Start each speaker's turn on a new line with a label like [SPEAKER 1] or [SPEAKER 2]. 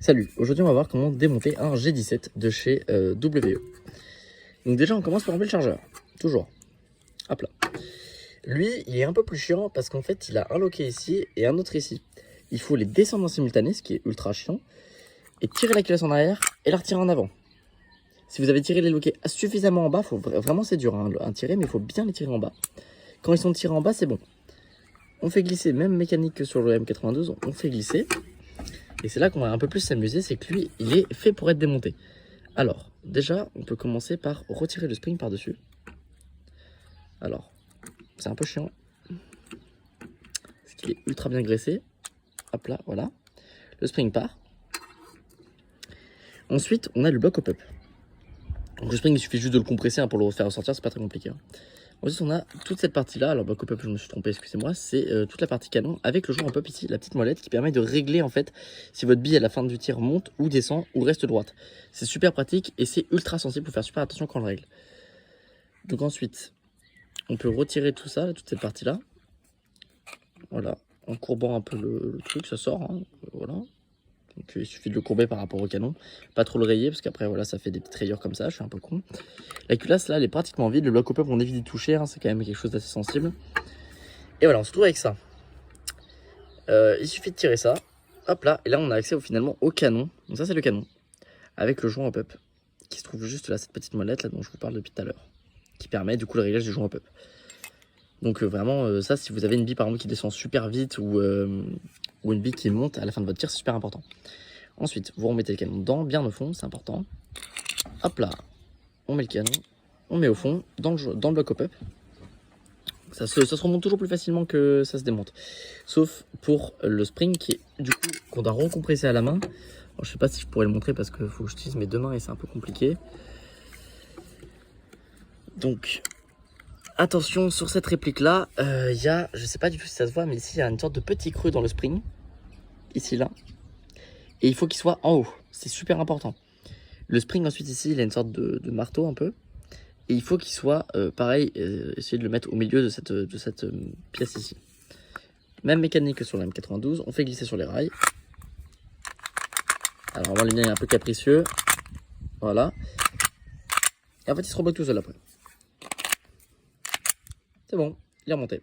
[SPEAKER 1] Salut, aujourd'hui on va voir comment démonter un G17 de chez WE. Donc déjà on commence par enlever le chargeur, toujours. Hop là. Lui il est un peu plus chiant parce qu'en fait il a un loquet ici et un autre ici. Il faut les descendre en simultané, ce qui est ultra chiant, et tirer la culasse en arrière et la retirer en avant. Si vous avez tiré les loquets suffisamment en bas, vraiment c'est dur hein, à tirer, mais il faut bien les tirer en bas. Quand ils sont tirés en bas c'est bon. On fait glisser, même mécanique que sur le M92, on fait glisser. Et c'est là qu'on va un peu plus s'amuser, c'est que lui, il est fait pour être démonté. Alors, déjà, on peut commencer par retirer le spring par-dessus. Alors, c'est un peu chiant. Parce qu'il est ultra bien graissé. Hop là, voilà. Le spring part. Ensuite, on a le bloc hop-up. Donc le spring, il suffit juste de le compresser hein, pour le faire ressortir, c'est pas très compliqué. Hein. Ensuite, on a toute cette partie-là. Alors, bloc hop-up, je me suis trompé, excusez-moi. C'est toute la partie canon avec le joint hop-up ici, la petite molette qui permet de régler en fait si votre bille à la fin du tir monte ou descend ou reste droite. C'est super pratique et c'est ultra sensible. Il faut faire super attention quand on le règle. Donc, ensuite, on peut retirer tout ça, toute cette partie-là. Voilà. En courbant un peu le truc, ça sort. Hein. Voilà. Donc, il suffit de le courber par rapport au canon. Pas trop le rayer parce qu'après, voilà, ça fait des petites rayures comme ça. Je suis un peu con. La culasse là elle est pratiquement vide, le bloc hop-up on évite d'y toucher, hein, c'est quand même quelque chose d'assez sensible. Et voilà, on se retrouve avec ça. Il suffit de tirer ça, hop là, et là on a accès finalement au canon. Donc ça c'est le canon, avec le joint hop-up, qui se trouve juste là, cette petite molette là dont je vous parle depuis tout à l'heure, qui permet du coup le réglage du joint hop-up. Donc vraiment ça, si vous avez une bille par exemple qui descend super vite ou une bille qui monte à la fin de votre tir, c'est super important. Ensuite, vous remettez le canon dedans, bien au fond, c'est important. Hop là, on met le canon, on met au fond, dans le bloc hop-up. Ça se remonte toujours plus facilement que ça se démonte. Sauf pour le spring qui est du coup qu'on doit recompresser à la main. Alors, je sais pas si je pourrais le montrer parce qu'il faut que j'utilise mes deux mains et c'est un peu compliqué. Donc attention sur cette réplique là, il y a, je sais pas du tout si ça se voit, mais ici il y a une sorte de petit creux dans le spring. Ici là. Et il faut qu'il soit en haut. C'est super important. Le spring ensuite ici il a une sorte de marteau un peu. Et il faut qu'il soit pareil, essayer de le mettre au milieu de cette pièce ici. Même mécanique que sur la M92, on fait glisser sur les rails. Alors vraiment, le lien est un peu capricieux. Voilà. Et en fait, il se rebloque tout seul après. C'est bon, il est remonté.